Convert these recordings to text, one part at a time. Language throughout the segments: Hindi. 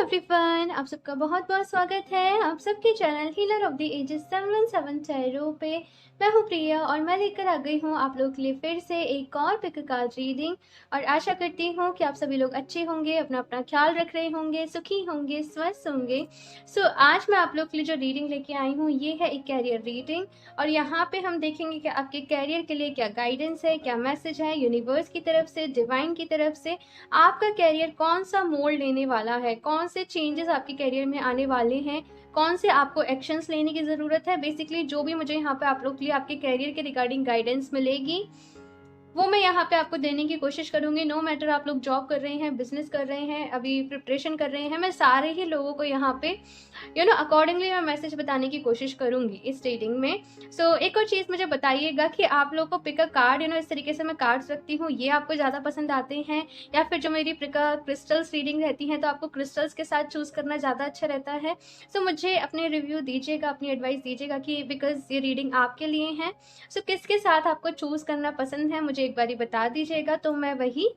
एवरीवन, आप सबका बहुत बहुत स्वागत है आप सबके channel healer of the ages 717 tarot पे। मैं हूँ प्रिया और मैं लेकर आ गई हूँ आप लोग के लिए फिर से एक और पिक कार्ड रीडिंग। और आशा करती हूँ कि आप सभी लोग अच्छे होंगे, अपना अपना ख्याल रख रहे होंगे, सुखी होंगे, स्वस्थ होंगे। सो आज मैं आप लोग के लिए जो रीडिंग लेके आई हूँ ये है एक कैरियर रीडिंग। और यहाँ पे हम देखेंगे कि आपके कैरियर के लिए क्या गाइडेंस है, क्या मैसेज है यूनिवर्स की तरफ से, डिवाइन की तरफ से। आपका कैरियर कौन सा मोड़ लेने वाला है, कौन से चेंजेस आपके कैरियर में आने वाले हैं, कौन से आपको एक्शंस लेने की ज़रूरत है। बेसिकली जो भी मुझे यहाँ पे आप लोग के लिए आपके कैरियर के रिगार्डिंग गाइडेंस मिलेगी वो मैं यहाँ पे आपको देने की कोशिश करूंगी। नो मैटर आप लोग जॉब कर रहे हैं, बिजनेस कर रहे हैं, अभी प्रिपरेशन कर रहे हैं, मैं सारे ही लोगों को यहाँ पे अकॉर्डिंगली मैं मैसेज बताने की कोशिश करूंगी इस रीडिंग में। सो एक और चीज़ मुझे बताइएगा कि आप लोगों को पिक अ कार्ड इस तरीके से मैं कार्ड्स रखती हूँ, ये आपको ज़्यादा पसंद आते हैं या फिर जो मेरी पिक क्रिस्टल्स रीडिंग रहती हैं तो आपको क्रिस्टल्स के साथ चूज़ करना ज़्यादा अच्छा रहता है। सो मुझे अपने रिव्यू दीजिएगा, अपनी एडवाइस दीजिएगा कि बिकॉज ये रीडिंग आपके लिए है। सो किसके साथ आपको चूज़ करना पसंद है मुझे एक बारी बता दीजिएगा, तो मैं वही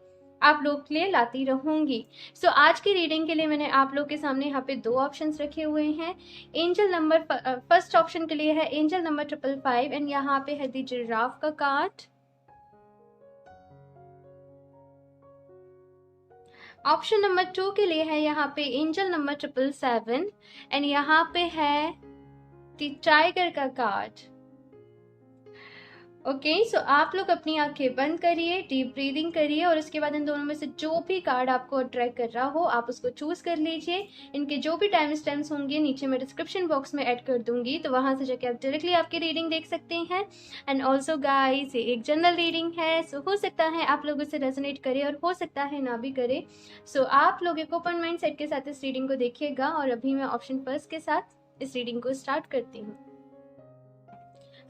आप लोग के लिए लाती रहूंगी। सो आज की रीडिंग के लिए मैंने आप लोग के सामने यहाँ पे 2 ऑप्शंस रखे हुए हैं। एंजल नंबर फर्स्ट ऑप्शन के लिए है एंजल नंबर 555 एंड यहाँ पे है दी जिराफ का कार्ड। ऑप्शन नंबर 2 के लिए है यहाँ पे एंजल नंबर 777 एंड यहाँ पे है दी टाइगर का कार्ड। ओके, सो आप लोग अपनी आंखें बंद करिए, डीप ब्रीदिंग करिए और उसके बाद इन दोनों में से जो भी कार्ड आपको अट्रैक्ट कर रहा हो आप उसको चूज कर लीजिए। इनके जो भी टाइम स्टैम्प्स होंगे नीचे मैं डिस्क्रिप्शन बॉक्स में ऐड कर दूंगी, तो वहां से जाके आप डायरेक्टली आपकी रीडिंग देख सकते हैं। एंड ऑल्सो गाइस, ये एक जनरल रीडिंग है, सो हो सकता है आप लोग उसे रेजोनेट करे और हो सकता है ना भी करे। सो आप लोग एक ओपन माइंड सेट के साथ इस रीडिंग को देखिएगा और अभी मैं ऑप्शन फर्स्ट के साथ इस रीडिंग को स्टार्ट करती हूँ।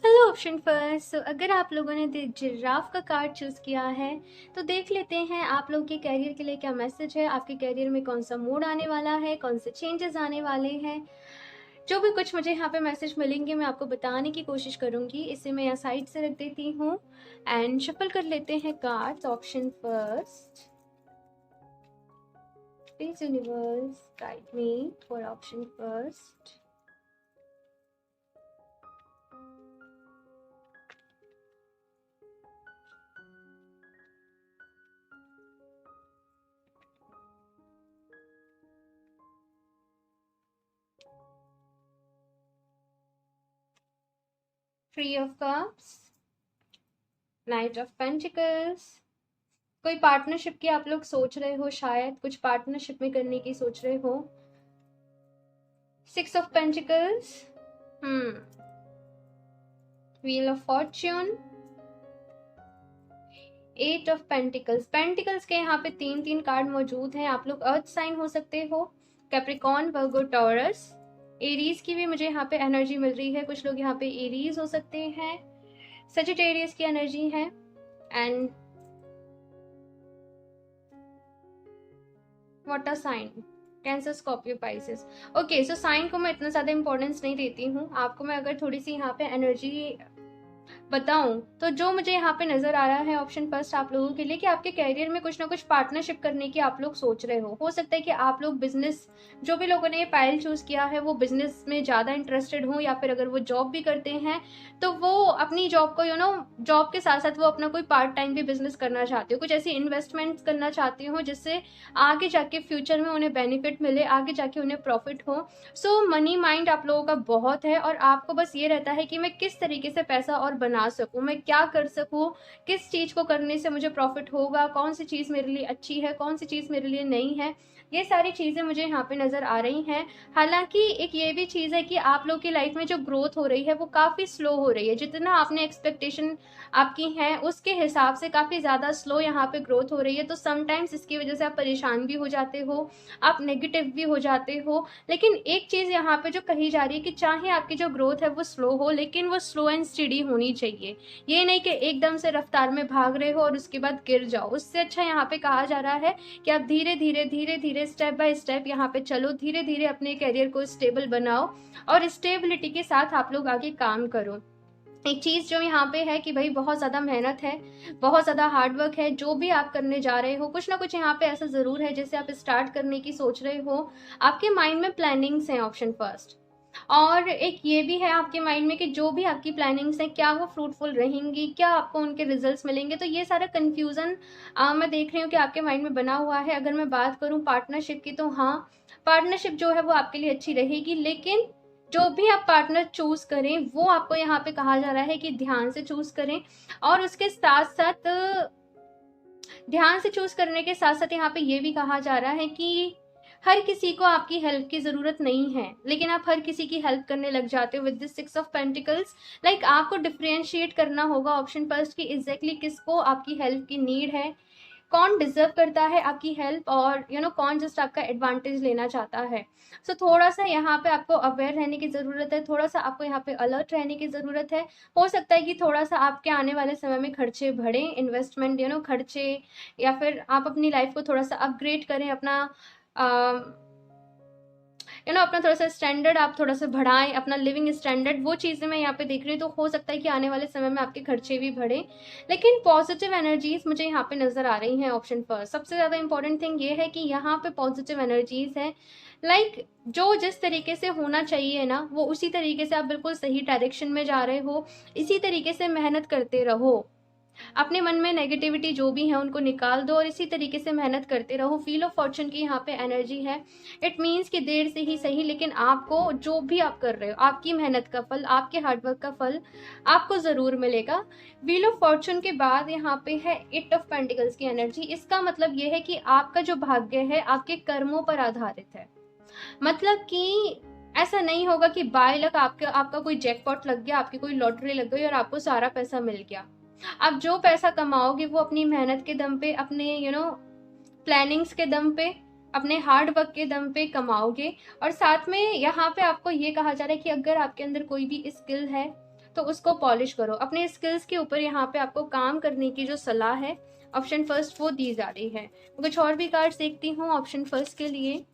Hello option first. सो अगर आप लोगों ने जिराफ का कार्ड चूज किया है तो देख लेते हैं आप लोग के कैरियर के लिए क्या मैसेज है, आपके कैरियर में कौन सा मोड आने वाला है, कौन से चेंजेस आने वाले हैं। जो भी कुछ मुझे यहाँ पे मैसेज मिलेंगे मैं आपको बताने की कोशिश करूंगी। इसे मैं यहाँ साइड से रख देती हूँ एंड शफल कर लेते हैं cards. Option first, please universe guide me for option first. Three of cups, night of pentacles. कोई पार्टनरशिप की आप लोग सोच रहे हो, शायद कुछ पार्टनरशिप में करने की सोच रहे हो। Six of pentacles, wheel of fortune, eight of pentacles. Pentacles के यहाँ पे 3 कार्ड मौजूद हैं। आप लोग अर्थ साइन हो सकते हो, कैप्रिकॉर्न, वर्गो, टॉरस। एरीज की भी मुझे यहाँ पे एनर्जी मिल रही है, कुछ लोग यहाँ पे एरीज हो सकते हैं। सजिटेरियस की एनर्जी है and water sign, Cancer, Scorpio, Pisces. Okay, so sign को मैं इतना ज़्यादा इंपॉर्टेंस नहीं देती हूँ। आपको मैं अगर थोड़ी सी यहाँ पे एनर्जी बताऊं तो जो मुझे यहाँ पे नजर आ रहा है ऑप्शन फर्स्ट आप लोगों के लिए कि आपके कैरियर में कुछ ना कुछ पार्टनरशिप करने की आप लोग सोच रहे हो सकता है कि आप लोग बिजनेस, जो भी लोगों ने ये पाइल चूज किया है वो बिजनेस में ज़्यादा इंटरेस्टेड हो, या फिर अगर वो जॉब भी करते हैं तो वो अपनी जॉब को जॉब के साथ साथ वो अपना कोई पार्ट टाइम भी बिजनेस करना चाहते हो, कुछ ऐसी इन्वेस्टमेंट करना चाहती हो जिससे आगे जाके फ्यूचर में उन्हें बेनिफिट मिले, आगे जाके उन्हें प्रॉफिट हो। सो मनी माइंड आप लोगों का बहुत है और आपको बस ये रहता है कि मैं किस तरीके से पैसा और बना सकूं, मैं क्या कर सकूं, किस चीज को करने से मुझे प्रॉफिट होगा, कौन सी चीज मेरे लिए अच्छी है, कौन सी चीज मेरे लिए नहीं है। ये सारी चीजें मुझे यहाँ पे नजर आ रही हैं। हालांकि एक ये भी चीज है कि आप लोग की लाइफ में जो ग्रोथ हो रही है वो काफी स्लो हो रही है, जितना आपने एक्सपेक्टेशन आपकी है उसके हिसाब से काफी ज्यादा स्लो यहाँ पे ग्रोथ हो रही है। तो समटाइम्स इसकी वजह से आप परेशान भी हो जाते हो, आप नेगेटिव भी हो जाते हो। लेकिन एक चीज यहाँ पे जो कही जा रही है कि चाहे आपकी जो ग्रोथ है वो स्लो हो लेकिन वो स्लो एंड स्टडी होनी चाहिए। ये नहीं कि एकदम से रफ्तार में भाग रहे हो और उसके बाद गिर जाओ। उससे अच्छा यहाँ पे कहा जा रहा है कि आप धीरे धीरे धीरे धीरे स्टेप बाय स्टेप यहाँ पे चलो, धीरे धीरे अपने करियर को स्टेबल बनाओ और स्टेबिलिटी के साथ आप लोग आगे काम करो। एक चीज़ जो यहाँ पे है कि भाई बहुत ज़्यादा मेहनत है, बहुत ज़्यादा हार्ड वर्क है, जो भी आप करने जा रहे हो कुछ ना कुछ यहाँ पे ऐसा ज़रूर है जैसे आप स्टार्ट करने की सोच रहे हो, आपके माइंड में प्लानिंग्स हैं ऑप्शन फर्स्ट। और एक ये भी है आपके माइंड में कि जो भी आपकी प्लानिंग्स हैं क्या वो फ्रूटफुल रहेंगी, क्या आपको उनके रिजल्ट्स मिलेंगे। तो ये सारा कन्फ्यूज़न मैं देख रही हूँ कि आपके माइंड में बना हुआ है। अगर मैं बात करूँ पार्टनरशिप की तो हाँ, पार्टनरशिप जो है वो आपके लिए अच्छी रहेगी, लेकिन जो भी आप पार्टनर चूज करें वो आपको यहाँ पे कहा जा रहा है कि ध्यान से चूज करें। और उसके साथ साथ ध्यान से चूज करने के साथ साथ यहाँ पे ये भी कहा जा रहा है कि हर किसी को आपकी हेल्प की जरूरत नहीं है, लेकिन आप हर किसी की हेल्प करने लग जाते हो with this 6 of pentacles. Like आपको डिफ्रेंशिएट करना होगा ऑप्शन फर्स्ट की एग्जैक्टली किसको आपकी हेल्प की नीड है, कौन डिजर्व करता है आपकी हेल्प, और कौन जस्ट आपका एडवांटेज लेना चाहता है। सो थोड़ा सा यहाँ पे आपको अवेयर रहने की ज़रूरत है, थोड़ा सा आपको यहाँ पे अलर्ट रहने की ज़रूरत है। हो सकता है कि थोड़ा सा आपके आने वाले समय में खर्चे बढ़े, इन्वेस्टमेंट खर्चे, या फिर आप अपनी लाइफ को थोड़ा सा अपग्रेड करें, अपना अपना थोड़ा सा स्टैंडर्ड आप थोड़ा सा बढ़ाएं, अपना लिविंग स्टैंडर्ड, वो चीज़ें मैं यहाँ पे देख रही हूँ। तो हो सकता है कि आने वाले समय में आपके खर्चे भी बढ़े, लेकिन पॉजिटिव एनर्जीज मुझे यहाँ पे नजर आ रही हैं ऑप्शन फर्स्ट। सबसे ज़्यादा इंपॉर्टेंट थिंग ये है कि यहाँ पे पॉजिटिव एनर्जीज है। लाइक जो जिस तरीके से होना चाहिए ना वो उसी तरीके से आप बिल्कुल सही डायरेक्शन में जा रहे हो, इसी तरीके से मेहनत करते रहो। अपने मन में नेगेटिविटी जो भी है उनको निकाल दो और इसी तरीके से मेहनत करते रहो। फील ऑफ फॉर्चून की यहाँ पे एनर्जी है। इट मीन्स कि देर से ही सही, लेकिन आपको जो भी आप कर रहे हो आपकी मेहनत का फल, आपके हार्डवर्क का फल आपको ज़रूर मिलेगा। व्हील ऑफ फॉर्चून के बाद यहाँ पे है 8 ऑफ पेंटिकल्स की एनर्जी। इसका मतलब ये है कि आपका जो भाग्य है आपके कर्मों पर आधारित है। मतलब कि ऐसा नहीं होगा कि बाय लक आपका कोई जैकपॉट लग गया, आपकी कोई लॉटरी लग गई और आपको सारा पैसा मिल गया। आप जो पैसा कमाओगे वो अपनी मेहनत के दम पे, अपने प्लानिंग्स के दम पे, अपने हार्ड वर्क के दम पे कमाओगे। और साथ में यहाँ पे आपको ये कहा जा रहा है कि अगर आपके अंदर कोई भी स्किल है तो उसको पॉलिश करो। अपने स्किल्स के ऊपर यहाँ पे आपको काम करने की जो सलाह है ऑप्शन फर्स्ट वो दी जा रही है। कुछ और भी कार्ड्स देखती हूँ ऑप्शन फर्स्ट के लिए।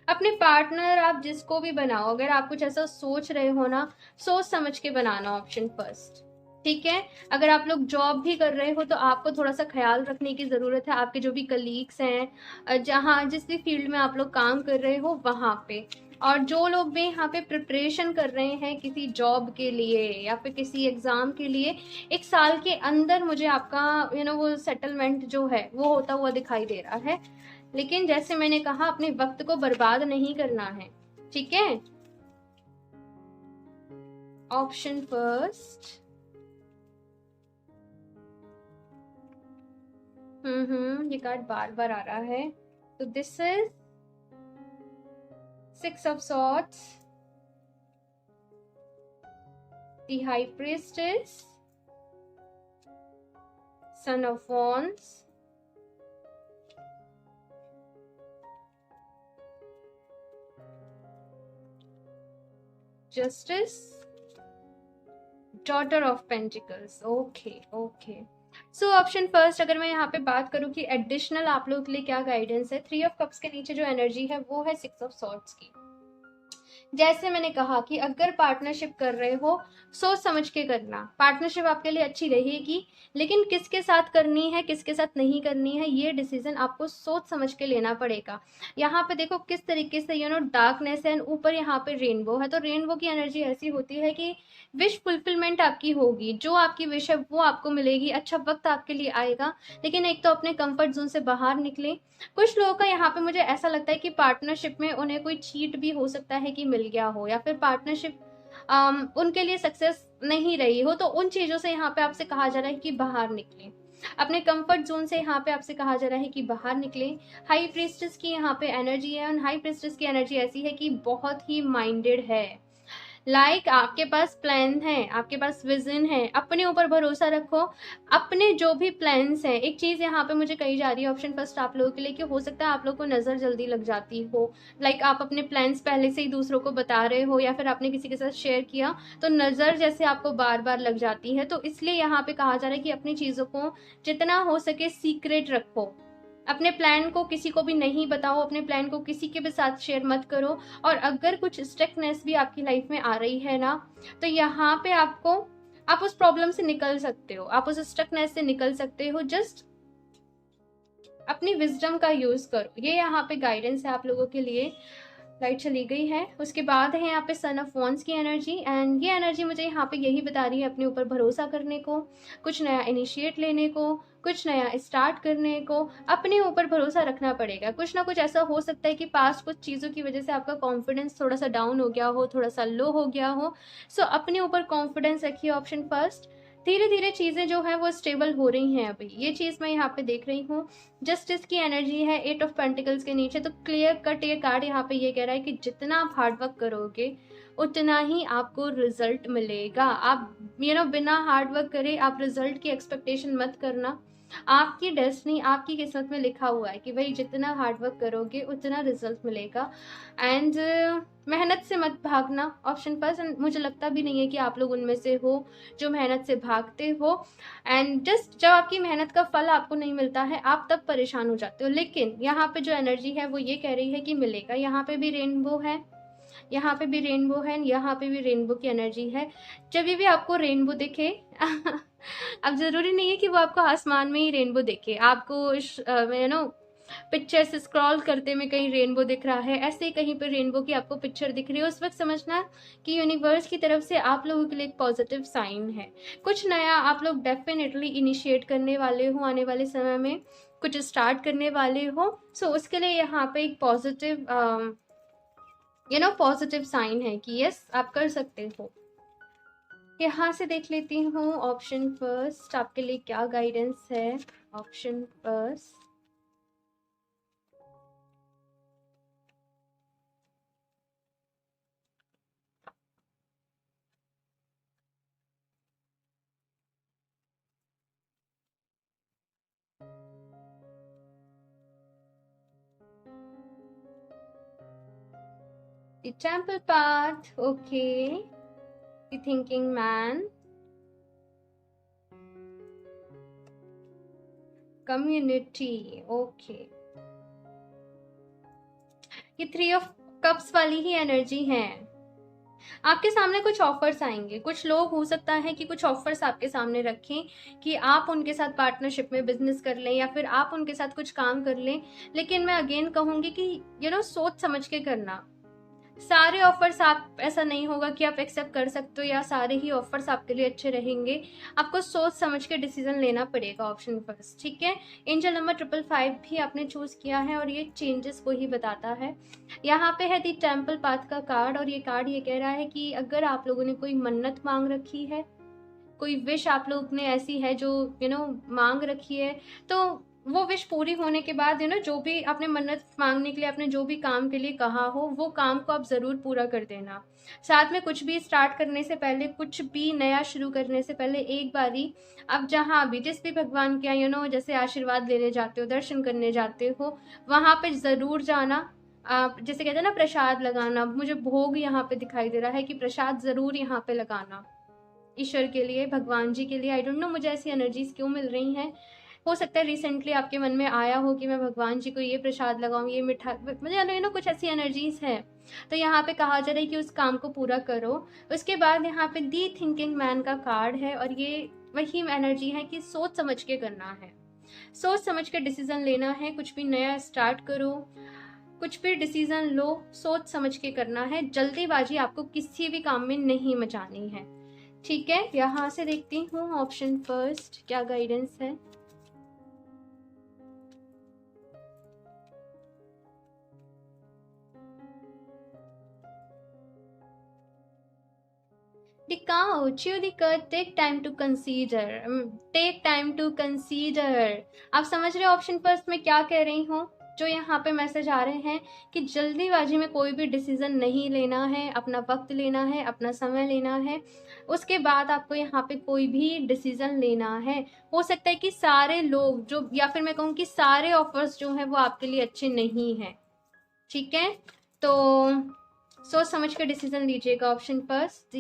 अपने पार्टनर आप जिसको भी बनाओ, अगर आप कुछ ऐसा सोच रहे हो ना, सोच समझ के बनाना ऑप्शन फर्स्ट, ठीक है। अगर आप लोग जॉब भी कर रहे हो तो आपको थोड़ा सा ख्याल रखने की ज़रूरत है, आपके जो भी कलीग्स हैं, जहाँ जिस भी फील्ड में आप लोग काम कर रहे हो वहाँ पे। और जो लोग भी यहाँ पे प्रिपरेशन कर रहे हैं किसी जॉब के लिए या फिर किसी एग्ज़ाम के लिए, 1 साल के अंदर मुझे आपका वो सेटलमेंट जो है वो होता हुआ दिखाई दे रहा है। लेकिन जैसे मैंने कहा अपने वक्त को बर्बाद नहीं करना है, ठीक है। ऑप्शन फर्स्ट, ये कार्ड बार बार आ रहा है। तो this is 6 of Swords, the High Priestess, Son of Wands, Justice, Daughter of Pentacles। Okay okay. So option first, अगर मैं यहाँ पे बात करूँ कि एडिशनल आप लोगों के लिए क्या गाइडेंस है, 3 of Cups के नीचे जो एनर्जी है वो है 6 of Swords की। जैसे मैंने कहा कि अगर पार्टनरशिप कर रहे हो सोच समझ के करना। पार्टनरशिप आपके लिए अच्छी रहेगी, लेकिन किसके साथ करनी है किसके साथ नहीं करनी है ये डिसीजन आपको सोच समझ के लेना पड़ेगा। यहाँ पे देखो किस तरीके से डार्कनेस है, ऊपर यहाँ पे रेनबो है। तो रेनबो की एनर्जी ऐसी होती है कि विश फुलफिलमेंट आपकी होगी, जो आपकी विश है वो आपको मिलेगी, अच्छा वक्त आपके लिए आएगा। लेकिन एक तो अपने कंफर्ट जोन से बाहर निकले। कुछ लोगों का यहाँ पे मुझे ऐसा लगता है कि पार्टनरशिप में उन्हें कोई चीट भी हो सकता है कि मिल गया हो, या फिर पार्टनरशिप उनके लिए सक्सेस नहीं रही हो। तो उन चीज़ों से यहाँ पे आपसे कहा जा रहा है कि बाहर निकले, अपने कंफर्ट जोन से यहाँ पे आपसे कहा जा रहा है कि बाहर निकले। हाई प्रिस्टेस की यहाँ पे एनर्जी है, और हाई प्रिस्टेस की एनर्जी ऐसी है कि बहुत ही माइंडेड है। लाइक आपके पास प्लान है, आपके पास विजन है, अपने ऊपर भरोसा रखो। अपने जो भी प्लान्स हैं, एक चीज़ यहाँ पे मुझे कही जा रही है ऑप्शन फर्स्ट आप लोगों के लिए कि हो सकता है आप लोग को नज़र जल्दी लग जाती हो। लाइक आप अपने प्लान्स पहले से ही दूसरों को बता रहे हो, या फिर आपने किसी के साथ शेयर किया तो नज़र जैसे आपको बार बार लग जाती है। तो इसलिए यहाँ पे कहा जा रहा है कि अपनी चीज़ों को जितना हो सके सीक्रेट रखो, अपने प्लान को किसी को भी नहीं बताओ, अपने प्लान को किसी के भी साथ शेयर मत करो। और अगर कुछ स्ट्रिक्टनेस भी आपकी लाइफ में आ रही है ना, तो यहाँ पे आप उस प्रॉब्लम से निकल सकते हो, आप उस स्ट्रिक्टनेस से निकल सकते हो। जस्ट अपनी विजडम का यूज करो। ये यहाँ पे गाइडेंस है आप लोगों के लिए। लाइट चली गई है। उसके बाद है यहाँ पे सन ऑफ वॉन्स की एनर्जी, एंड ये एनर्जी मुझे यहाँ पे यही बता रही है अपने ऊपर भरोसा करने को, कुछ नया इनिशिएट लेने को, कुछ नया स्टार्ट करने को। अपने ऊपर भरोसा रखना पड़ेगा। कुछ ना कुछ ऐसा हो सकता है कि पास्ट कुछ चीज़ों की वजह से आपका कॉन्फिडेंस थोड़ा सा डाउन हो गया हो, थोड़ा सा लो हो गया हो। सो अपने ऊपर कॉन्फिडेंस रखिए, ऑप्शन फर्स्ट। धीरे धीरे चीज़ें जो है वो स्टेबल हो रही हैं अभी, ये चीज़ मैं यहाँ पे देख रही हूँ। जस्टिस की एनर्जी है 8 ऑफ पेंटिकल्स के नीचे। तो क्लियर कट ये कार्ड यहाँ पे ये कह रहा है कि जितना आप हार्डवर्क करोगे उतना ही आपको रिजल्ट मिलेगा। आप बिना हार्डवर्क करे आप रिजल्ट की एक्सपेक्टेशन मत करना। आपकी डेस्टिनी, आपकी किस्मत में लिखा हुआ है कि भाई जितना हार्डवर्क करोगे उतना रिजल्ट मिलेगा। एंड मेहनत से मत भागना, ऑप्शन फर्स्ट। एंड मुझे लगता भी नहीं है कि आप लोग उनमें से हो जो मेहनत से भागते हो। एंड जस्ट जब आपकी मेहनत का फल आपको नहीं मिलता है आप तब परेशान हो जाते हो। लेकिन यहाँ पे जो एनर्जी है वो ये कह रही है कि मिलेगा। यहाँ पे भी रेनबो है, यहाँ पे भी रेनबो है, यहाँ पे भी रेनबो की एनर्जी है। जब भी आपको रेनबो दिखे अब जरूरी नहीं है कि वो आपको आसमान में ही रेनबो दिखे, आपको पिक्चर्स स्क्रॉल करते में कहीं रेनबो दिख रहा है, ऐसे ही कहीं पर रेनबो की आपको पिक्चर दिख रही है, उस वक्त समझना कि यूनिवर्स की तरफ से आप लोगों के लिए एक पॉजिटिव साइन है। कुछ नया आप लोग डेफिनेटली इनिशिएट करने वाले हो, आने वाले समय में कुछ स्टार्ट करने वाले हो। सो उसके लिए यहाँ पे एक पॉजिटिव साइन है कि यस आप कर सकते हो। यहाँ से देख लेती हूँ ऑप्शन फर्स्ट आपके लिए क्या गाइडेंस है। Option first, the temple path, okay, the thinking man, community, okay। ये 3 ऑफ कप्स वाली ही एनर्जी है। आपके सामने कुछ ऑफर्स आएंगे। कुछ लोग हो सकता है कि कुछ ऑफर्स आपके सामने रखें कि आप उनके साथ पार्टनरशिप में बिजनेस कर लें या फिर आप उनके साथ कुछ काम कर लें। लेकिन मैं अगेन कहूंगी कि सोच समझ के करना। सारे ऑफर्स आप, ऐसा नहीं होगा कि आप एक्सेप्ट कर सकते हो या सारे ही ऑफर्स आपके लिए अच्छे रहेंगे। आपको सोच समझ के डिसीजन लेना पड़ेगा, ऑप्शन फर्स्ट, ठीक है। एंजल नंबर 555 भी आपने चूज किया है और ये चेंजेस को ही बताता है। यहाँ पे है दी टेम्पल पाथ का कार्ड, और ये कार्ड ये कह रहा है कि अगर आप लोगों ने कोई मन्नत मांग रखी है, कोई विश आप लोग ने ऐसी है जो मांग रखी है, तो वो विश पूरी होने के बाद जो भी आपने मन्नत मांगने के लिए, आपने जो भी काम के लिए कहा हो, वो काम को आप ज़रूर पूरा कर देना। साथ में कुछ भी स्टार्ट करने से पहले, कुछ भी नया शुरू करने से पहले एक बारी आप जहाँ भी जिस भी भगवान के जैसे आशीर्वाद लेने जाते हो, दर्शन करने जाते हो, वहाँ पे ज़रूर जाना। आप जैसे कहते हैं ना प्रसाद लगाना, मुझे भोग यहाँ पे दिखाई दे रहा है कि प्रसाद ज़रूर यहाँ पे लगाना ईश्वर के लिए, भगवान जी के लिए। आई डोंट नो मुझे ऐसी एनर्जीज क्यों मिल रही हैं। हो सकता है रिसेंटली आपके मन में आया हो कि मैं भगवान जी को ये प्रसाद लगाऊं, ये मिठाई, मुझे कुछ ऐसी एनर्जीज हैं। तो यहाँ पे कहा जा रहा है कि उस काम को पूरा करो। उसके बाद यहाँ पे दी थिंकिंग मैन का कार्ड है, और ये वही एनर्जी है कि सोच समझ के करना है, सोच समझ के डिसीजन लेना है। कुछ भी नया स्टार्ट करो, कुछ भी डिसीजन लो, सोच समझ के करना है। जल्दीबाजी आपको किसी भी काम में नहीं मचानी है, ठीक है। यहाँ से देखती हूँ ऑप्शन फर्स्ट क्या गाइडेंस है। The couch, you the cut, take time to consider, take time to consider। आप समझ रहे हो ऑप्शन फर्स्ट में क्या कह रही हूँ? जो यहाँ पे मैसेज आ रहे हैं कि जल्दीबाजी में कोई भी डिसीजन नहीं लेना है, अपना वक्त लेना है, अपना समय लेना है। उसके बाद आपको यहाँ पे कोई भी डिसीजन लेना है। हो सकता है कि सारे लोग जो, या फिर मैं कहूँ कि सारे ऑफर्स जो हैं वो आपके लिए अच्छे नहीं हैं, ठीक है। तो सोच समझ कर डिसीजन लीजिएगा। Option first,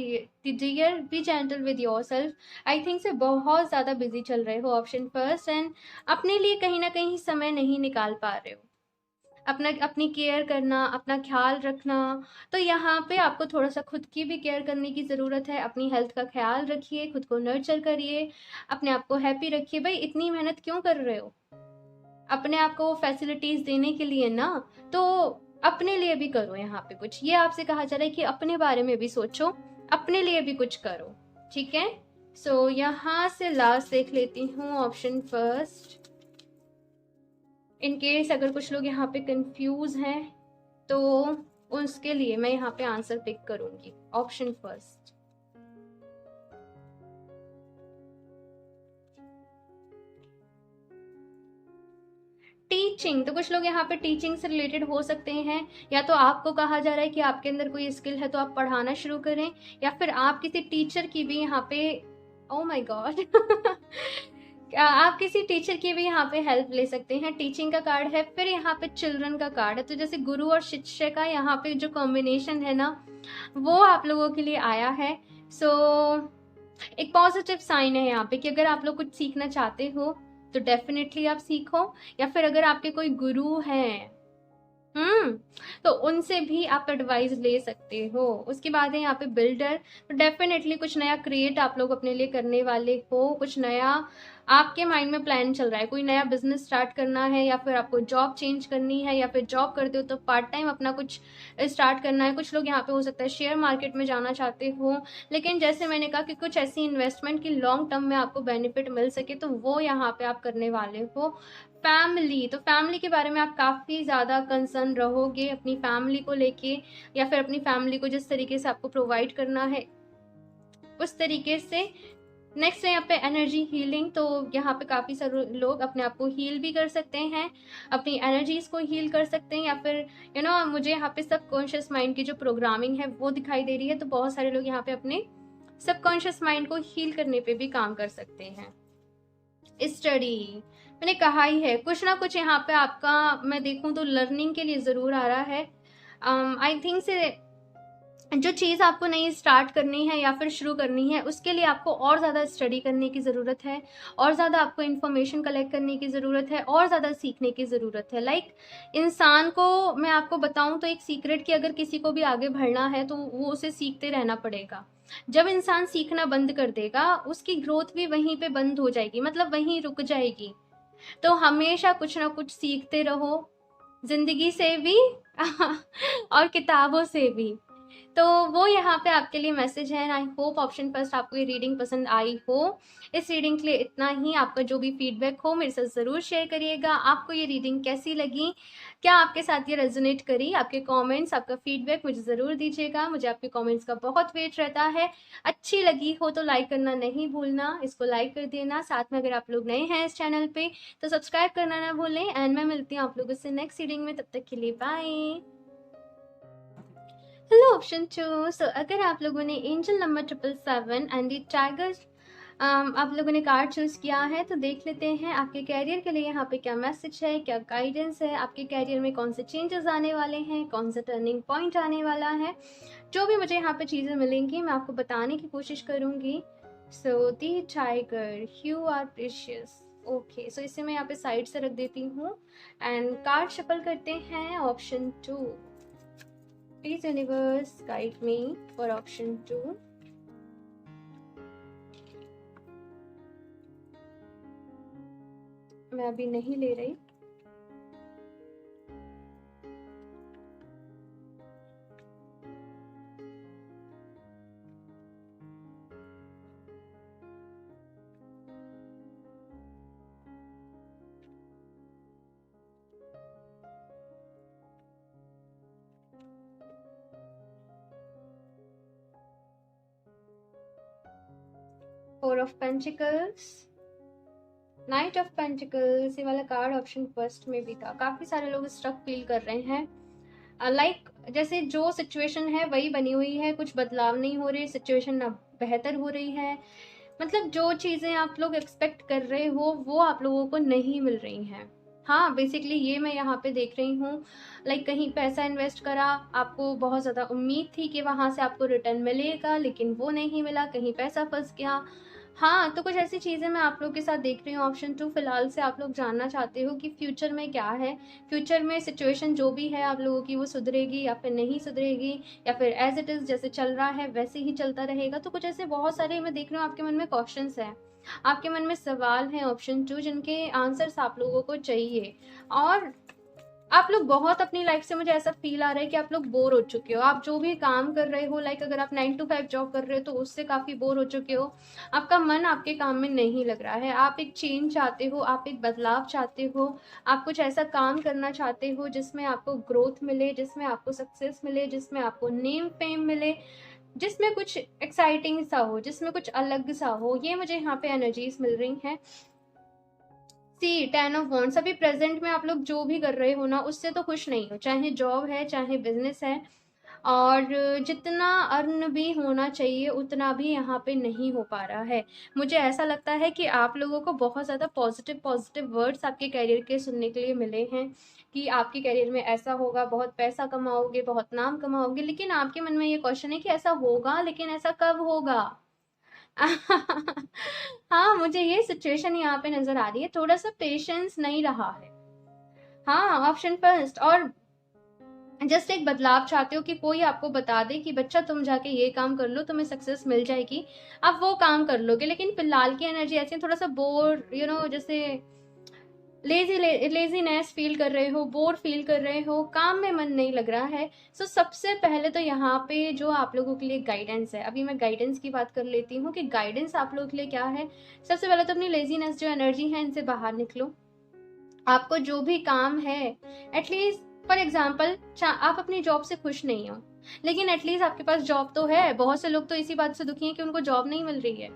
dear be gentle with yourself. I think से बहुत ज़्यादा बिजी चल रहे हो ऑप्शन फर्स्ट, एंड अपने लिए कहीं ना कहीं समय नहीं निकाल पा रहे हो, अपनी केयर करना, अपना ख्याल रखना। तो यहाँ पे आपको थोड़ा सा खुद की भी केयर करने की ज़रूरत है। अपनी हेल्थ का ख्याल रखिए, खुद को नर्चर करिए, अपने आप को हैप्पी रखिए। भाई इतनी मेहनत क्यों कर रहे हो अपने आप को फैसिलिटीज देने के लिए ना, तो अपने लिए भी करो यहाँ पे कुछ। ये आपसे कहा जा रहा है कि अपने बारे में भी सोचो, अपने लिए भी कुछ करो, ठीक है। सो यहाँ से लास्ट देख लेती हूँ ऑप्शन फर्स्ट। इन केस अगर कुछ लोग यहाँ पे कंफ्यूज हैं तो उसके लिए मैं यहाँ पे आंसर पिक करूंगी, ऑप्शन फर्स्ट। टीचिंग, तो कुछ लोग यहाँ पे टीचिंग से रिलेटेड हो सकते हैं, या तो आपको कहा जा रहा है कि आपके अंदर कोई स्किल है तो आप पढ़ाना शुरू करें, या फिर आप किसी टीचर की भी यहाँ पे, ओ माय गॉड आप किसी टीचर की भी यहाँ पे हेल्प ले सकते हैं। टीचिंग का कार्ड है, फिर यहाँ पे चिल्ड्रन का कार्ड है। तो जैसे गुरु और शिक्षक का यहाँ पे जो कॉम्बिनेशन है ना, वो आप लोगों के लिए आया है। सो एक पॉजिटिव साइन है यहाँ पे कि अगर आप लोग कुछ सीखना चाहते हो तो डेफिनेटली आप सीखो, या फिर अगर आपके कोई गुरु हैं तो उनसे भी आप एडवाइस ले सकते हो। उसके बाद है यहाँ पे बिल्डर, तो डेफिनेटली कुछ नया क्रिएट आप लोग अपने लिए करने वाले हो। कुछ नया आपके माइंड में प्लान चल रहा है, कोई नया बिजनेस स्टार्ट करना है, या फिर आपको जॉब चेंज करनी है, या फिर जॉब करते हो तो पार्ट टाइम अपना कुछ स्टार्ट करना है। कुछ लोग यहाँ पे हो सकता है शेयर मार्केट में जाना चाहते हो, लेकिन जैसे मैंने कहा कि कुछ ऐसी इन्वेस्टमेंट की लॉन्ग टर्म में आपको बेनिफिट मिल सके, तो वो यहाँ पे आप करने वाले हो। फैमिली, तो फैमिली के बारे में आप काफ़ी ज़्यादा कंसर्न रहोगे अपनी फैमिली को लेके, या फिर अपनी फैमिली को जिस तरीके से आपको प्रोवाइड करना है उस तरीके से। नेक्स्ट है यहाँ पे एनर्जी हीलिंग, तो यहाँ पे काफ़ी सारे लोग अपने आप को हील भी कर सकते हैं, अपनी एनर्जीज को हील कर सकते हैं, या फिर मुझे यहाँ पे सबकॉन्शियस माइंड की जो प्रोग्रामिंग है वो दिखाई दे रही है। तो बहुत सारे लोग यहाँ पे अपने सबकॉन्शियस माइंड को हील करने पे भी काम कर सकते हैं। स्टडी, मैंने कहा ही है, कुछ ना कुछ यहाँ पे आपका मैं देखूं तो लर्निंग के लिए ज़रूर आ रहा है। आई थिंक से जो चीज़ आपको नई स्टार्ट करनी है या फिर शुरू करनी है, उसके लिए आपको और ज़्यादा स्टडी करने की ज़रूरत है, और ज़्यादा आपको इन्फॉर्मेशन कलेक्ट करने की ज़रूरत है, और ज़्यादा सीखने की ज़रूरत है। इंसान को मैं आपको बताऊं तो एक सीक्रेट कि अगर किसी को भी आगे बढ़ना है तो वो उसे सीखते रहना पड़ेगा। जब इंसान सीखना बंद कर देगा, उसकी ग्रोथ भी वहीं पे बंद हो जाएगी, मतलब वहीं रुक जाएगी। तो हमेशा कुछ ना कुछ सीखते रहो, ज़िंदगी से भी और किताबों से भी। तो वो यहाँ पे आपके लिए मैसेज है। आई होप ऑप्शन फर्स्ट आपको ये रीडिंग पसंद आई हो। इस रीडिंग के लिए इतना ही। आपका जो भी फीडबैक हो मेरे साथ ज़रूर शेयर करिएगा। आपको ये रीडिंग कैसी लगी, क्या आपके साथ ये रेजोनेट करी, आपके कमेंट्स, आपका फीडबैक मुझे ज़रूर दीजिएगा। मुझे आपके कमेंट्स का बहुत वेट रहता है। अच्छी लगी हो तो लाइक करना नहीं भूलना, इसको लाइक कर देना। साथ में अगर आप लोग नए हैं इस चैनल पर तो सब्सक्राइब करना ना भूलें। एंड मैं मिलती हूँ आप लोगों से नेक्स्ट रीडिंग में, तब तक के लिए बाय। Hello option 2। सो अगर आप लोगों ने angel number 777 and the tiger आप लोगों ने कार्ड चूज किया है, तो देख लेते हैं आपके कैरियर के लिए यहाँ पे क्या मैसेज है, क्या गाइडेंस है। आपके कैरियर में कौन से चेंजेस आने वाले हैं, कौन सा टर्निंग पॉइंट आने वाला है। जो भी मुझे यहाँ पे चीज़ें मिलेंगी मैं आपको बताने की कोशिश करूँगी। So the tiger, you are precious. Okay, so इसे मैं यहाँ पे साइड से रख देती हूँ एंड कार्ड शफल करते हैं। Option 2, please universe guide me for option 2। मैं अभी नहीं ले रही। Four of pentacles, night of pentacles, ये वाला कार्ड ऑप्शन फर्स्ट में भी था। काफ़ी सारे लोग स्ट्रक फील कर रहे हैं। जैसे जो सिचुएशन है वही बनी हुई है, कुछ बदलाव नहीं हो रहे, सिचुएशन ना बेहतर हो रही है। मतलब जो चीज़ें आप लोग एक्सपेक्ट कर रहे हो वो आप लोगों को नहीं मिल रही हैं। हाँ, बेसिकली ये मैं यहाँ पे देख रही हूँ, लाइक कहीं पैसा इन्वेस्ट करा, आपको बहुत ज़्यादा उम्मीद थी कि वहाँ से आपको रिटर्न मिलेगा, लेकिन वो नहीं मिला, कहीं पैसा फँस गया। हाँ, तो कुछ ऐसी चीज़ें मैं आप लोग के साथ देख रही हूँ। ऑप्शन 2 फिलहाल से आप लोग जानना चाहते हो कि फ्यूचर में क्या है? फ्यूचर में सिचुएशन जो भी है आप लोगों की, वो सुधरेगी या फिर नहीं सुधरेगी, या फिर एज़ इट इज़ जैसे चल रहा है वैसे ही चलता रहेगा? तो कुछ ऐसे बहुत सारे मैं देख रही हूँ आपके मन में क्वेश्चंस हैं। आपके मन में सवाल हैं ऑप्शन 2, जिनके आंसर्स आप लोगों को चाहिए। और आप लोग बहुत अपनी लाइफ से, मुझे ऐसा फील आ रहा है कि आप लोग बोर हो चुके हो। आप जो भी काम कर रहे हो, लाइक अगर आप 9 to 5 जॉब कर रहे हो तो उससे काफ़ी बोर हो चुके हो। आपका मन आपके काम में नहीं लग रहा है। आप एक चेंज चाहते हो, आप एक बदलाव चाहते हो, आप कुछ ऐसा काम करना चाहते हो जिसमें आपको ग्रोथ मिले, जिसमें आपको सक्सेस मिले, जिसमें आपको नेम फेम मिले, जिसमें कुछ एक्साइटिंग सा हो, जिसमें कुछ अलग सा हो। ये मुझे यहाँ पे एनर्जीज मिल रही हैं। सी 10 ऑफ वॉन्ड्स, अभी प्रेजेंट में आप लोग जो भी कर रहे हो ना, उससे तो खुश नहीं हो, चाहे जॉब है चाहे बिजनेस है। और जितना अर्न भी होना चाहिए उतना भी यहाँ पे नहीं हो पा रहा है। मुझे ऐसा लगता है कि आप लोगों को बहुत ज़्यादा पॉजिटिव पॉजिटिव वर्ड्स आपके करियर के सुनने के लिए मिले हैं कि आपके करियर में ऐसा होगा, बहुत पैसा कमाओगे, बहुत नाम कमाओगे, लेकिन आपके मन में ये क्वेश्चन है कि ऐसा होगा, लेकिन ऐसा कब होगा? हाँ, मुझे ये सिचुएशन यहाँ पे नजर आ रही है, थोड़ा सा पेशेंस नहीं रहा है। हाँ, ऑप्शन फर्स्ट। और जस्ट एक बदलाव चाहते हो कि कोई आपको बता दे कि बच्चा तुम जाके ये काम कर लो, तुम्हें सक्सेस मिल जाएगी, आप वो काम कर लोगे। लेकिन फिलहाल की एनर्जी ऐसी है, थोड़ा सा बोर, जैसे लेजीनेस फील कर रहे हो, बोर फील कर रहे हो, काम में मन नहीं लग रहा है। सो सबसे पहले तो यहाँ पे जो आप लोगों के लिए गाइडेंस है, अभी मैं गाइडेंस की बात कर लेती हूँ कि गाइडेंस आप लोगों के लिए क्या है। सबसे पहले तो अपनी लेजीनेस जो एनर्जी है, इनसे बाहर निकलो। आपको जो भी काम है, एटलीस्ट फॉर एग्जाम्पल, आप अपनी जॉब से खुश नहीं हो, लेकिन एटलीस्ट आपके पास जॉब तो है। बहुत से लोग तो इसी बात से दुखी हैं कि उनको जॉब नहीं मिल रही है।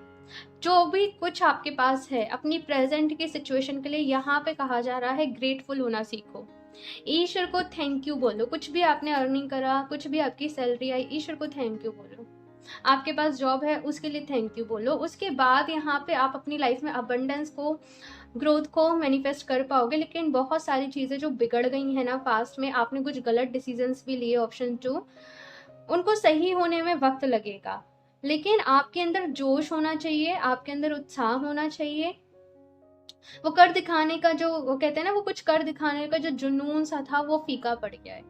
जो भी कुछ आपके पास है, अपनी प्रेजेंट की सिचुएशन के लिए यहाँ पे कहा जा रहा है ग्रेटफुल होना सीखो। ईश्वर को थैंक यू बोलो। कुछ भी आपने अर्निंग करा, कुछ भी आपकी सैलरी आई, ईश्वर को थैंक यू बोलो। आपके पास जॉब है, उसके लिए थैंक यू बोलो। उसके बाद यहाँ पे आप अपनी लाइफ में अबंडेंस को, ग्रोथ को मैनिफेस्ट कर पाओगे। लेकिन बहुत सारी चीज़ें जो बिगड़ गई हैं ना पास्ट में, आपने कुछ गलत डिसीजंस भी लिए, ऑप्शन 2, उनको सही होने में वक्त लगेगा। लेकिन आपके अंदर जोश होना चाहिए, आपके अंदर उत्साह होना चाहिए। वो कर दिखाने का जो, वो कहते हैं ना, वो कुछ कर दिखाने का जो जुनून सा था, वो फीका पड़ गया है।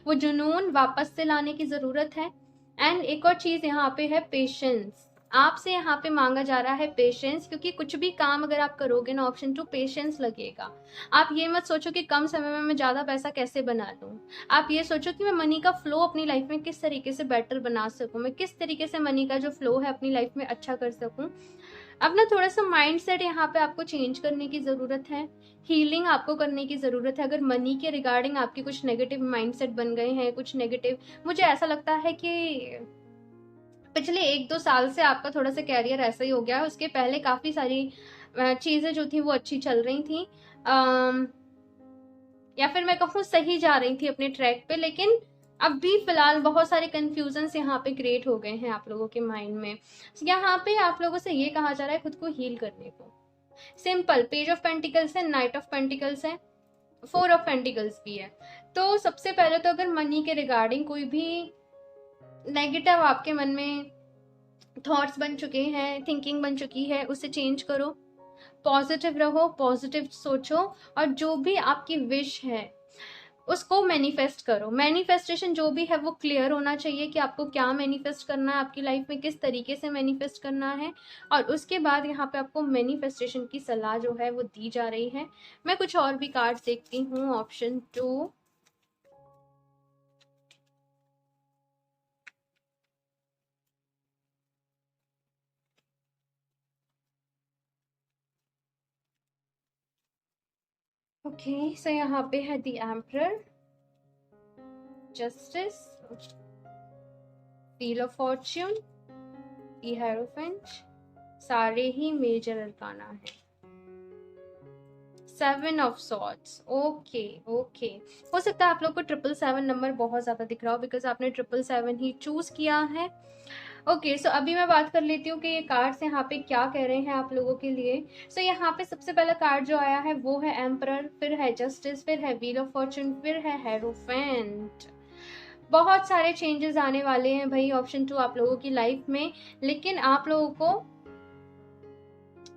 वो जुनून वापस से लाने की जरूरत है। एंड एक और चीज यहाँ पे है पेशेंस। आपसे यहाँ पे मांगा जा रहा है पेशेंस, क्योंकि कुछ भी काम अगर आप करोगे ना, ऑप्शन 2, पेशेंस लगेगा। आप ये मत सोचो कि कम समय में मैं ज्यादा पैसा कैसे बना लूं। आप ये सोचो कि मैं मनी का फ्लो अपनी लाइफ में किस तरीके से बेटर बना सकूं, मैं किस तरीके से मनी का जो फ्लो है अपनी लाइफ में अच्छा कर सकूं। अपना थोड़ा सा माइंड सेट यहाँ पे आपको चेंज करने की ज़रूरत है। हीलिंग आपको करने की ज़रूरत है। अगर मनी के रिगार्डिंग आपके कुछ नेगेटिव माइंडसेट बन गए हैं, कुछ नेगेटिव, मुझे ऐसा लगता है कि पिछले 1-2 साल से आपका थोड़ा सा कैरियर ऐसा ही हो गया है। उसके पहले काफ़ी सारी चीज़ें जो थी वो अच्छी चल रही थी, या फिर मैं कहूँ सही जा रही थी अपने ट्रैक पे। लेकिन अब भी फिलहाल बहुत सारे कंफ्यूजन्स यहाँ पे क्रिएट हो गए हैं आप लोगों के माइंड में। यहाँ पे आप लोगों से ये कहा जा रहा है खुद को हील करने को। सिंपल, पेज ऑफ पेंटिकल्स है, नाइट ऑफ पेंटिकल्स है, 4 ऑफ पेंटिकल्स भी है। तो सबसे पहले तो अगर मनी के रिगार्डिंग कोई भी नेगेटिव आपके मन में थॉट्स बन चुके हैं, थिंकिंग बन चुकी है, उसे चेंज करो। पॉजिटिव रहो, पॉजिटिव सोचो, और जो भी आपकी विश है उसको मैनिफेस्ट करो। मैनिफेस्टेशन जो भी है वो क्लियर होना चाहिए कि आपको क्या मैनिफेस्ट करना है, आपकी लाइफ में किस तरीके से मैनिफेस्ट करना है। और उसके बाद यहाँ पे आपको मैनिफेस्टेशन की सलाह जो है वो दी जा रही है। मैं कुछ और भी कार्ड्स देखती हूँ, ऑप्शन 2। ओके, सो यहाँ पे है the emperor, justice, wheel of Fortune, the hierophant, सारे ही मेजर अरकाना है। 7 ऑफ सॉर्ड्स। ओके ओके, हो सकता है आप लोग को 777 नंबर बहुत ज्यादा दिख रहा हो, बिकॉज आपने 777 ही चूज किया है। ओके, सो अभी मैं बात कर लेती हूँ कि ये कार्ड्स यहाँ पे क्या कह रहे हैं आप लोगों के लिए। सो यहाँ पे सबसे पहला कार्ड जो आया है वो है एम्परर, फिर है जस्टिस, फिर है व्हील ऑफ फॉर्चून, फिर है हेरोफेंट। बहुत सारे चेंजेस आने वाले हैं भाई ऑप्शन 2 आप लोगों की लाइफ में, लेकिन आप लोगों को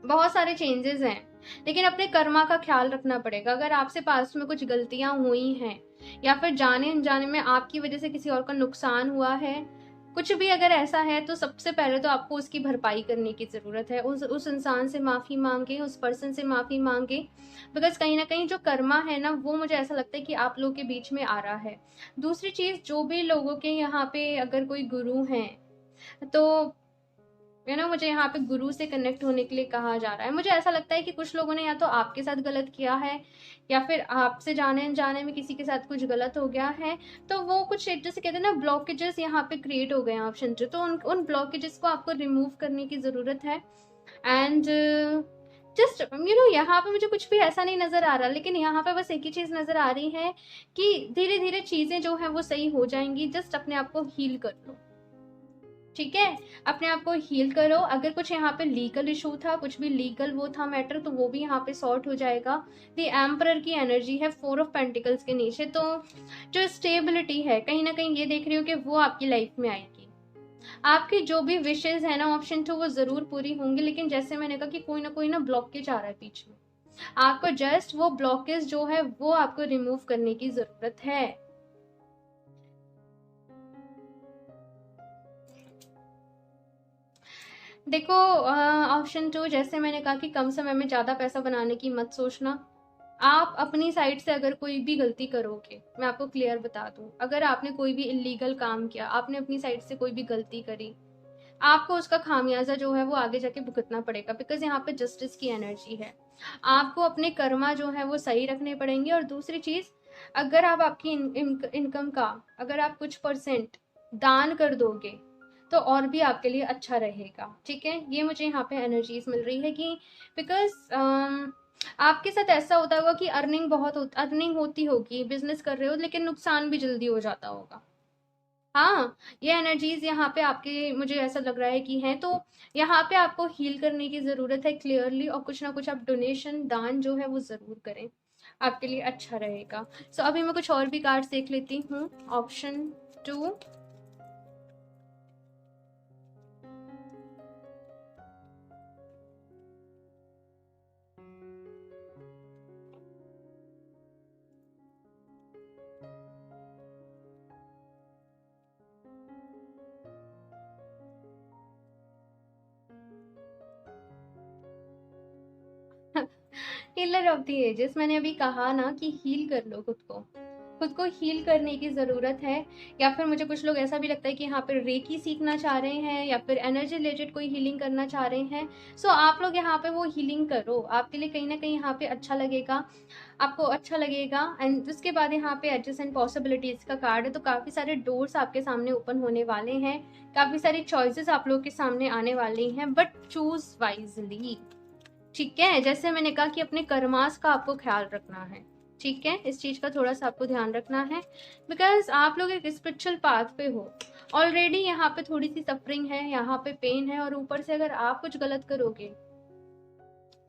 बहुत सारे चेंजेस हैं, लेकिन अपने कर्मा का ख्याल रखना पड़ेगा। अगर आपसे पास्ट में कुछ गलतियां हुई हैं या फिर जाने अनजाने में आपकी वजह से किसी और का नुकसान हुआ है, कुछ भी अगर ऐसा है, तो सबसे पहले तो आपको उसकी भरपाई करने की ज़रूरत है। उस इंसान से माफ़ी मांगे, उस पर्सन से माफ़ी मांगे, बिकॉज कहीं ना कहीं जो कर्मा है ना, वो मुझे ऐसा लगता है कि आप लोगों के बीच में आ रहा है। दूसरी चीज़, जो भी लोगों के यहाँ पे अगर कोई गुरु हैं, तो मुझे यहाँ पे गुरु से कनेक्ट होने के लिए कहा जा रहा है। मुझे ऐसा लगता है कि कुछ लोगों ने या तो आपके साथ गलत किया है, या फिर आपसे जाने अनजाने में किसी के साथ कुछ गलत हो गया है। तो वो कुछ जैसे कहते हैं ना, ब्लॉकेजेस यहाँ पे क्रिएट हो गए हैं ऑप्शन जो, तो उन ब्लॉकेजेस को आपको रिमूव करने की ज़रूरत है। एंड जस्ट यहाँ पे मुझे कुछ भी ऐसा नहीं नज़र आ रहा, लेकिन यहाँ पे बस एक ही चीज़ नज़र आ रही है कि धीरे धीरे चीज़ें जो है वो सही हो जाएंगी। जस्ट अपने आप को हील कर लो, ठीक है? अपने आप को हील करो। अगर कुछ यहाँ पे लीगल इशू था, कुछ भी लीगल वो था मैटर, तो वो भी यहाँ पे सॉर्ट हो जाएगा। द एम्परर की एनर्जी है, 4 ऑफ पेंटिकल्स के नीचे, तो जो स्टेबिलिटी है कहीं ना कहीं ये देख रही हो कि वो आपकी लाइफ में आएगी। आपकी जो भी विशेज है ना ऑप्शन 2, वो जरूर पूरी होंगी, लेकिन जैसे मैंने कहा कि कोई ना ब्लॉकेज आ रहा है बीच में, आपको जस्ट वो ब्लॉकेज जो है वो आपको रिमूव करने की जरूरत है। देखो, ऑप्शन 2 जैसे मैंने कहा कि कम समय में ज़्यादा पैसा बनाने की मत सोचना। आप अपनी साइड से अगर कोई भी गलती करोगे, मैं आपको क्लियर बता दूं, अगर आपने कोई भी इलीगल काम किया, आपने अपनी साइड से कोई भी गलती करी, आपको उसका खामियाजा जो है वो आगे जाके भुगतना पड़ेगा, बिकॉज यहाँ पे जस्टिस की एनर्जी है। आपको अपने कर्मा जो है वो सही रखने पड़ेंगे। और दूसरी चीज़, अगर आप आपकी इनकम का अगर आप कुछ परसेंट दान कर दोगे, तो और भी आपके लिए अच्छा रहेगा, ठीक है? ये मुझे यहाँ पे एनर्जीज मिल रही है कि बिकॉज आपके साथ ऐसा होता होगा कि अर्निंग होती होगी, बिजनेस कर रहे हो, लेकिन नुकसान भी जल्दी हो जाता होगा। हाँ, ये एनर्जीज यहाँ पे आपके, मुझे ऐसा लग रहा है कि हैं, तो यहाँ पे आपको हील करने की ज़रूरत है क्लियरली, और कुछ ना कुछ आप डोनेशन, दान जो है वो ज़रूर करें, आपके लिए अच्छा रहेगा। सो अभी मैं कुछ और भी कार्ड्स देख लेती हूँ। Option 2, healer of the ages. मैंने अभी कहा ना कि हील कर लो खुद को हील करने की ज़रूरत है। या फिर मुझे कुछ लोग ऐसा भी लगता है कि यहाँ पर रेकी सीखना चाह रहे हैं, या फिर एनर्जी रिलेटेड कोई हीलिंग करना चाह रहे हैं। सो आप लोग यहाँ पे वो हीलिंग करो, आपके लिए कहीं ना कहीं यहाँ पे अच्छा लगेगा, आपको अच्छा लगेगा। एंड उसके बाद यहाँ पे एडजस्ट एंड पॉसिबिलिटीज का कार्ड है, तो काफ़ी सारे डोर्स आपके सामने ओपन होने वाले हैं, काफ़ी सारी चॉइसेस आप लोग के सामने आने वाली हैं, बट चूज वाइजली, ठीक है? जैसे मैंने कहा कि अपने कर्मास का आपको ख्याल रखना है, ठीक है? इस चीज़ का थोड़ा सा आपको ध्यान रखना है, बिकॉज आप लोग एक स्पिरिचुअल पाथ पे हो ऑलरेडी। यहाँ पे थोड़ी सी सफरिंग है, यहाँ पे पेन है, और ऊपर से अगर आप कुछ गलत करोगे,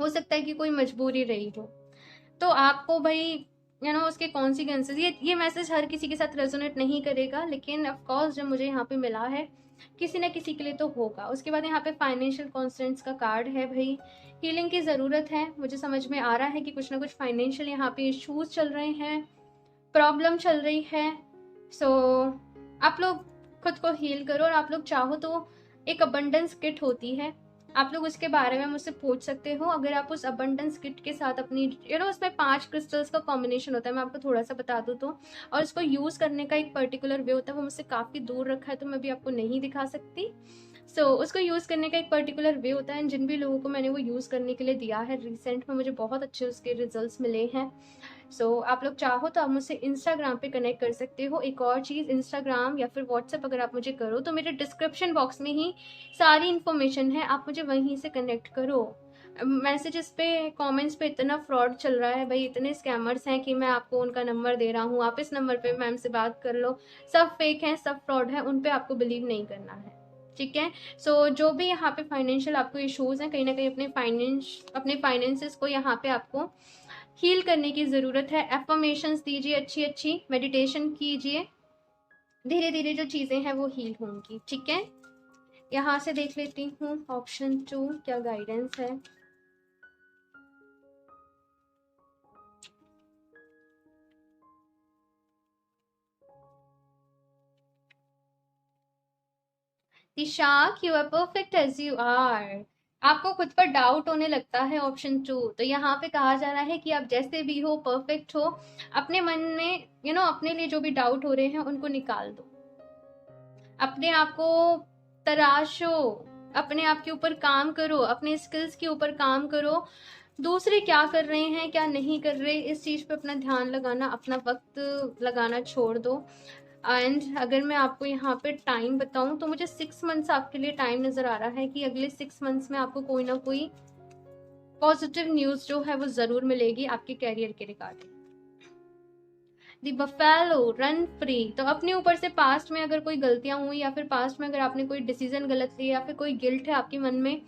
हो सकता है कि कोई मजबूरी रही हो, तो आपको भाई उसके कॉन्सिक्वेंसेज, ये मैसेज हर किसी के साथ रेजोनेट नहीं करेगा, लेकिन ऑफ कोर्स जब मुझे यहाँ पे मिला है, किसी ना किसी के लिए तो होगा। उसके बाद यहाँ पे फाइनेंशियल कॉन्स्टेंट्स का कार्ड है भाई, हीलिंग की ज़रूरत है। मुझे समझ में आ रहा है कि कुछ ना कुछ फाइनेंशियल यहाँ पे इश्यूज चल रहे हैं, प्रॉब्लम चल रही है। सो आप लोग खुद को हील करो, और आप लोग चाहो तो एक अबंडेंस किट होती है, आप लोग उसके बारे में मुझसे पूछ सकते हो। अगर आप उस अबंडेंस किट के साथ अपनी उसमें 5 क्रिस्टल्स का कॉम्बिनेशन होता है, मैं आपको थोड़ा सा बता दूँ तो, और उसको यूज़ करने का एक पर्टिकुलर वे होता है, वो मुझसे काफ़ी दूर रखा है तो मैं भी आपको नहीं दिखा सकती। उसको यूज़ करने का एक पर्टिकुलर वे होता है, जिन भी लोगों को मैंने वो यूज़ करने के लिए दिया है रिसेंट में, मुझे बहुत अच्छे उसके रिजल्ट्स मिले हैं। आप लोग चाहो तो आप मुझसे इंस्टाग्राम पे कनेक्ट कर सकते हो। एक और चीज़, इंस्टाग्राम या फिर व्हाट्सएप अगर आप मुझे करो, तो मेरे डिस्क्रिप्शन बॉक्स में ही सारी इन्फॉर्मेशन है, आप मुझे वहीं से कनेक्ट करो। मैसेजेस पे, कमेंट्स पे इतना फ्रॉड चल रहा है भाई, इतने स्कैमर्स हैं कि मैं आपको उनका नंबर दे रहा हूँ, आप इस नंबर पे मैम से बात कर लो, सब फेक हैं, सब फ्रॉड है, उन पे आपको बिलीव नहीं करना है, ठीक है। सो जो भी यहाँ पे फाइनेंशियल आपको इश्यूज हैं, कहीं ना कहीं अपने फाइनेंसेस को यहाँ पे आपको हील करने की ज़रूरत है। एफर्मेशंस दीजिए, अच्छी अच्छी मेडिटेशन कीजिए, धीरे धीरे जो चीज़ें हैं वो हील होंगी। ठीक है, यहाँ से देख लेती हूँ ऑप्शन 2 क्या गाइडेंस है। दिशाक, you are perfect as you are. आपको खुद पर डाउट होने लगता है, ऑप्शन 2। तो यहाँ पे कहा जा रहा है कि आप जैसे भी हो परफेक्ट हो। अपने मन में अपने लिए जो भी डाउट हो रहे हैं उनको निकाल दो, अपने आप को तराशो, अपने आप के ऊपर काम करो, अपने स्किल्स के ऊपर काम करो। दूसरे क्या कर रहे हैं क्या नहीं कर रहे, इस चीज़ पे अपना ध्यान लगाना, अपना वक्त लगाना छोड़ दो। एंड अगर मैं आपको यहाँ पे टाइम बताऊं तो मुझे 6 मंथ्स आपके लिए टाइम नज़र आ रहा है कि अगले 6 मंथ्स में आपको कोई ना कोई पॉजिटिव न्यूज़ जो है वो ज़रूर मिलेगी आपके कैरियर के रिगार्डिंग। दी बफेलो रन फ्री। तो अपने ऊपर से पास्ट में अगर कोई गलतियां हुई या फिर पास्ट में अगर आपने कोई डिसीजन गलत लिया या फिर कोई गिल्ट है आपके मन में,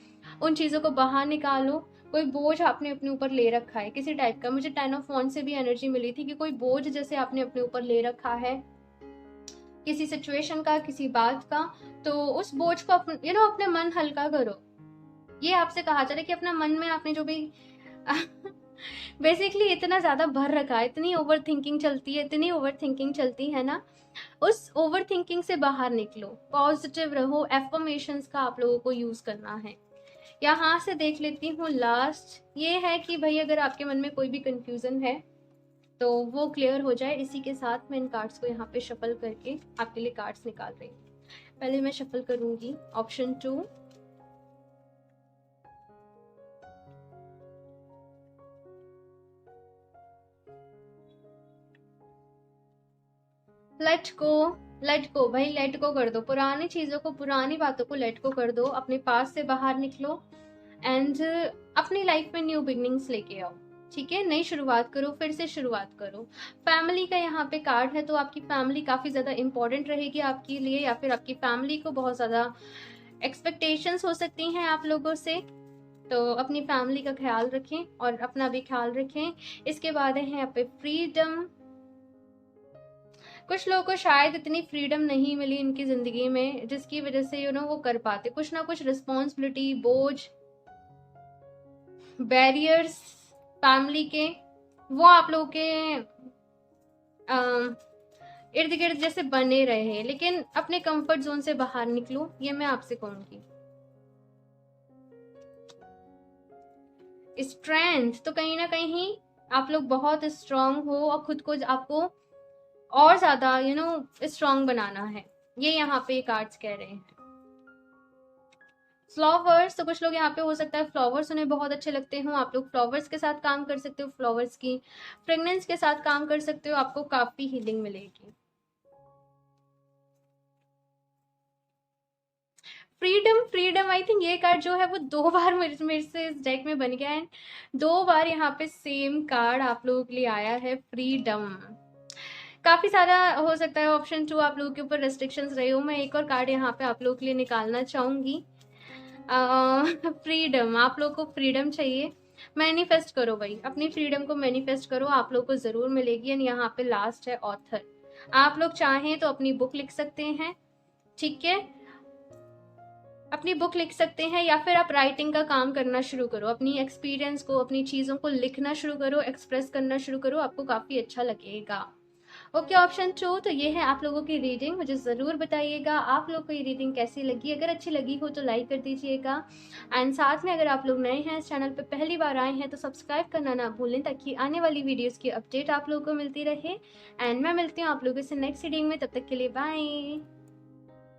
उन चीज़ों को बाहर निकालो। कोई बोझ आपने अपने ऊपर ले रखा है किसी टाइप का, मुझे 10 ऑफ वॉन्ड्स से भी एनर्जी मिली थी कि कोई बोझ जैसे आपने अपने ऊपर ले रखा है किसी सिचुएशन का, किसी बात का। तो उस बोझ को अपने मन हल्का करो। ये आपसे कहा जा रहा है कि अपना मन में आपने जो भी बेसिकली इतना ज्यादा भर रखा है, इतनी ओवर थिंकिंग चलती है, इतनी ओवर थिंकिंग चलती है ना, उस ओवर थिंकिंग से बाहर निकलो, पॉजिटिव रहो। एफर्मेशंस का आप लोगों को यूज करना है। यहाँ से देख लेती हूँ लास्ट, ये है कि भाई अगर आपके मन में कोई भी कंफ्यूजन है तो वो क्लियर हो जाए। इसी के साथ मैं इन कार्ड्स को यहाँ पे शफल करके आपके लिए कार्ड्स निकाल रही हूँ। पहले मैं शफल करूंगी ऑप्शन 2, लेट गो भाई, लेट गो कर दो पुरानी चीजों को, पुरानी बातों को लेट गो कर दो, अपने पास से बाहर निकलो एंड अपनी लाइफ में न्यू बिगनिंग्स लेके आओ। ठीक है, नई शुरुआत करो, फिर से शुरुआत करो। फैमिली का यहाँ पे कार्ड है, तो आपकी फैमिली काफी ज्यादा इंपॉर्टेंट रहेगी आपके लिए, या फिर आपकी फैमिली को बहुत ज्यादा एक्सपेक्टेशंस हो सकती हैं आप लोगों से। तो अपनी फैमिली का ख्याल रखें और अपना भी ख्याल रखें। इसके बाद है यहाँ पे फ्रीडम। कुछ लोगों को शायद इतनी फ्रीडम नहीं मिली इनकी जिंदगी में जिसकी वजह से वो कर पाते, कुछ ना कुछ रिस्पॉन्सिबिलिटी, बोझ, बैरियर्स फैमिली के, वो आप लोगों के इर्द गिर्द जैसे बने रहे। लेकिन अपने कंफर्ट जोन से बाहर निकलो, ये मैं आपसे कहूंगी। स्ट्रेंथ, तो कहीं ना कहीं आप लोग बहुत स्ट्रांग हो और खुद को आपको और ज्यादा स्ट्रांग बनाना है, ये यहाँ पे कार्ड्स कह रहे हैं। फ्लावर्स, तो कुछ लोग यहाँ पे हो सकता है फ्लावर्स उन्हें बहुत अच्छे लगते हो, आप लोग फ्लावर्स के साथ काम कर सकते हो, फ्लावर्स की फ्रेगनेंस के साथ काम कर सकते हो, आपको काफी हीलिंग मिलेगी। फ्रीडम आई थिंक ये कार्ड जो है वो 2 बार मेरे से इस डेक में बन गया है। 2 बार यहाँ पे सेम कार्ड आप लोगों के लिए आया है, फ्रीडम। काफी सारा हो सकता है ऑप्शन 2 आप लोगों के ऊपर रेस्ट्रिक्शंस रहे हो। मैं एक और कार्ड यहाँ पे आप लोगों के लिए निकालना चाहूंगी। फ्रीडम, आप लोगों को फ्रीडम चाहिए, मैनिफेस्ट करो भाई, अपनी फ्रीडम को मैनिफेस्ट करो, आप लोगों को जरूर मिलेगी। एंड यहाँ पे लास्ट है ऑथर। आप लोग चाहें तो अपनी बुक लिख सकते हैं, ठीक है, अपनी बुक लिख सकते हैं, या फिर आप राइटिंग का काम करना शुरू करो, अपनी एक्सपीरियंस को, अपनी चीज़ों को लिखना शुरू करो, एक्सप्रेस करना शुरू करो, आपको काफ़ी अच्छा लगेगा। ओके, ऑप्शन 2, तो ये है आप लोगों की रीडिंग। मुझे ज़रूर बताइएगा आप लोग को ये रीडिंग कैसी लगी। अगर अच्छी लगी हो तो लाइक कर दीजिएगा एंड साथ में अगर आप लोग नए हैं इस चैनल पर पहली बार आए हैं तो सब्सक्राइब करना ना भूलें, ताकि आने वाली वीडियोज़ की अपडेट आप लोगों को मिलती रहे। एंड मैं मिलती हूँ आप लोगों से नेक्स्ट रीडिंग में, तब तक के लिए बाय।